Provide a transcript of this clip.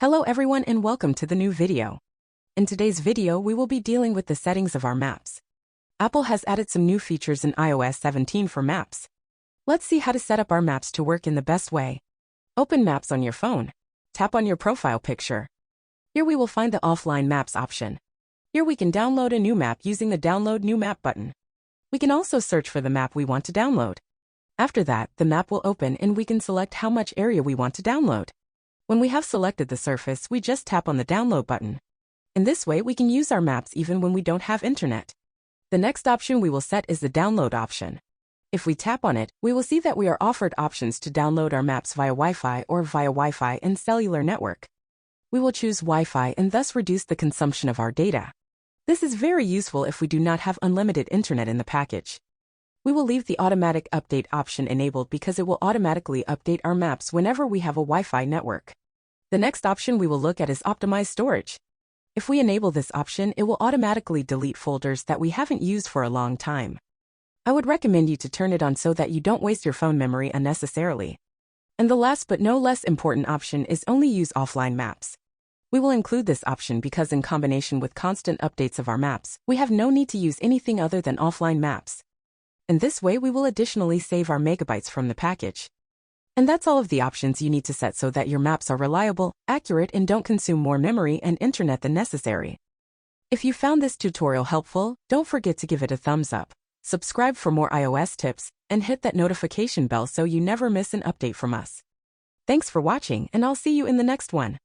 Hello everyone and welcome to the new video. In today's video we will be dealing with the settings of our maps. Apple has added some new features in iOS 17 for maps. Let's see how to set up our maps to work in the best way. Open Maps on your phone. Tap on your profile picture. Here we will find the Offline Maps option. Here we can download a new map using the Download New Map button. We can also search for the map we want to download. After that, the map will open and we can select how much area we want to download. When we have selected the surface, we just tap on the download button. In this way, we can use our maps even when we don't have internet. The next option we will set is the download option. If we tap on it, we will see that we are offered options to download our maps via Wi-Fi or via Wi-Fi and cellular network. We will choose Wi-Fi and thus reduce the consumption of our data. This is very useful if we do not have unlimited internet in the package. We will leave the automatic update option enabled because it will automatically update our maps whenever we have a Wi-Fi network. The next option we will look at is Optimize Storage. If we enable this option, it will automatically delete folders that we haven't used for a long time. I would recommend you to turn it on so that you don't waste your phone memory unnecessarily. And the last but no less important option is Only Use Offline Maps. We will include this option because in combination with constant updates of our maps, we have no need to use anything other than offline maps. In this way, we will additionally save our megabytes from the package. And that's all of the options you need to set so that your maps are reliable, accurate, and don't consume more memory and internet than necessary. If you found this tutorial helpful, don't forget to give it a thumbs up, subscribe for more iOS tips, and hit that notification bell so you never miss an update from us. Thanks for watching, and I'll see you in the next one.